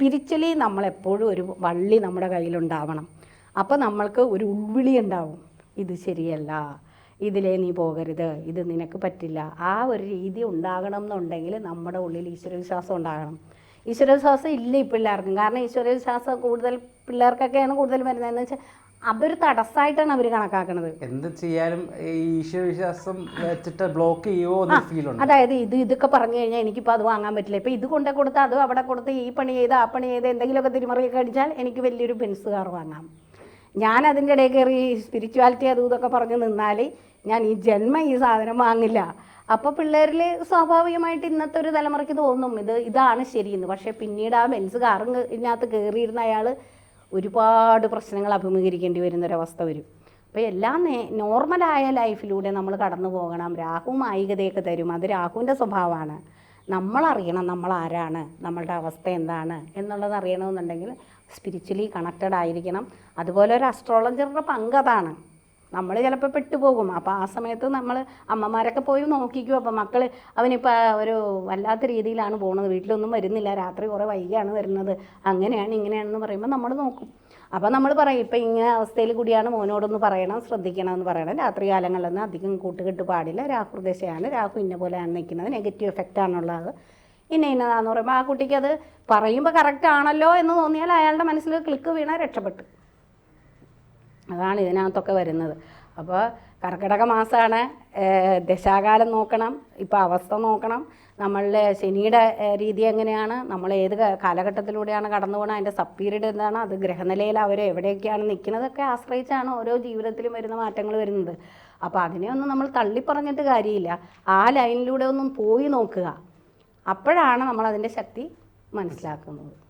Spiritually നമ്മളെപ്പോഴും ഒരു വള്ളി നമ്മുടെ കയ്യിലുണ്ടാവണം. അപ്പോൾ നമ്മൾക്ക് ഒരു ഉൾവിളി ഉണ്ടാവും, ഇത് ശരിയല്ല, ഇതിലേ നീ പോകരുത്, ഇത് നിനക്ക് പറ്റില്ല. ആ ഒരു രീതി ഉണ്ടാകണം എന്നുണ്ടെങ്കിൽ നമ്മുടെ ഉള്ളിൽ ഈശ്വരവിശ്വാസം ഉണ്ടാകണം. ഈശ്വരവിശ്വാസം ഇല്ല ഈ പിള്ളേർക്കും. കാരണം ഈശ്വരവിശ്വാസം കൂടുതൽ പിള്ളേർക്കൊക്കെയാണ് കൂടുതൽ വരുന്നതെന്ന് വെച്ചാൽ അതൊരു തടസ്സമായിട്ടാണ് അവർ കണക്കാക്കുന്നത്. എന്ത് ചെയ്യാനും ഈശ്വരവിശ്വാസം വെച്ചിട്ട് ബ്ലോക്ക് ചെയ്യുമോ ഫീൽ ഉണ്ട്. അതായത് ഇതൊക്കെ പറഞ്ഞു കഴിഞ്ഞാൽ എനിക്കിപ്പോൾ അത് വാങ്ങാൻ പറ്റില്ല, ഇപ്പോൾ ഇത് കൊണ്ടേ കൊടുത്ത് അതും അവിടെ കൊടുത്ത് ഈ പണി ചെയ്ത് ആ പണി ചെയ്ത് എന്തെങ്കിലുമൊക്കെ തിരിമറിയൊക്കെ അടിച്ചാൽ എനിക്ക് വലിയൊരു ബെൻസ് കാർ വാങ്ങാം. ഞാൻ അതിൻ്റെ ഇടയിൽ കയറി സ്പിരിച്വാലിറ്റി അതും ഇതൊക്കെ പറഞ്ഞ് നിന്നാൽ ഞാൻ ഈ ജന്മം ഈ സാധനം വാങ്ങില്ല. അപ്പോൾ പിള്ളേരിൽ സ്വാഭാവികമായിട്ട് ഇന്നത്തെ ഒരു തലമുറയ്ക്ക് തോന്നും ഇതാണ് ശരിയെന്ന്. പക്ഷേ പിന്നീട് ആ ബെൻസ് കാറും ഇതിനകത്ത് കയറിയിരുന്ന അയാൾ ഒരുപാട് പ്രശ്നങ്ങൾ അഭിമുഖീകരിക്കേണ്ടി വരുന്നൊരവസ്ഥ വരും. അപ്പോൾ എല്ലാം നോർമലായ ലൈഫിലൂടെ നമ്മൾ കടന്നു പോകണം. രാഹു മായികതയൊക്കെ തരും, അത് രാഹുവിൻ്റെ സ്വഭാവമാണ്. നമ്മളറിയണം നമ്മൾ ആരാണ്, നമ്മളുടെ അവസ്ഥ എന്താണ് എന്നുള്ളത് അറിയണമെന്നുണ്ടെങ്കിൽ സ്പിരിച്വലി കണക്റ്റഡ് ആയിരിക്കണം. അതുപോലെ ഒരു അസ്ട്രോളജറുടെ പങ്ക് അതാണ്. നമ്മൾ ചിലപ്പോൾ പെട്ടുപോകും. അപ്പോൾ ആ സമയത്ത് നമ്മൾ അമ്മമാരൊക്കെ പോയി നോക്കിക്കും. അപ്പോൾ മക്കൾ അവനിപ്പോൾ ഒരു വല്ലാത്ത രീതിയിലാണ് പോകുന്നത്, വീട്ടിലൊന്നും വരുന്നില്ല, രാത്രി കുറേ വൈകിയാണ് വരുന്നത്, അങ്ങനെയാണ് ഇങ്ങനെയാണെന്ന് പറയുമ്പോൾ നമ്മൾ നോക്കും. അപ്പോൾ നമ്മൾ പറയും ഇപ്പം ഇങ്ങനെ അവസ്ഥയിൽ കൂടിയാണ്, മോനോടൊന്ന് പറയണം, ശ്രദ്ധിക്കണം എന്ന് പറയണം. രാത്രി കാലങ്ങളിലൊന്നും അധികം കൂട്ടുകെട്ട് പാടില്ല, രാഹുർദശയാണ്, രാഹു ഇന്ന പോലെയാണ് നിൽക്കുന്നത്, നെഗറ്റീവ് എഫക്റ്റാണുള്ളത്, ഇന്നതാന്ന് പറയുമ്പോൾ ആ കുട്ടിക്ക് അത് പറയുമ്പോൾ കറക്റ്റ് ആണല്ലോ എന്ന് തോന്നിയാൽ അയാളുടെ മനസ്സിൽ ക്ലിക്ക് വീണാൽ രക്ഷപ്പെട്ടു. അതാണ് ഇതിനകത്തൊക്കെ വരുന്നത്. അപ്പോൾ കർക്കിടക മാസമാണ്, ദശാകാലം നോക്കണം, ഇപ്പോൾ അവസ്ഥ നോക്കണം, നമ്മളുടെ ശനിയുടെ രീതി എങ്ങനെയാണ്, നമ്മൾ ഏത് കാലഘട്ടത്തിലൂടെയാണ് കടന്നു പോകുന്നത്, അതിൻ്റെ സബ് പീരീഡ് എന്താണ്, അത് ഗ്രഹനിലയിൽ അവർ എവിടെയൊക്കെയാണ് നിൽക്കുന്നതൊക്കെ ആശ്രയിച്ചാണ് ഓരോ ജീവിതത്തിലും വരുന്ന മാറ്റങ്ങൾ വരുന്നത്. അപ്പോൾ അതിനെ ഒന്നും നമ്മൾ തള്ളിപ്പറഞ്ഞിട്ട് കാര്യമില്ല, ആ ലൈനിലൂടെ ഒന്നും പോയി നോക്കുക. അപ്പോഴാണ് നമ്മളതിൻ്റെ ശക്തി മനസ്സിലാക്കുന്നത്.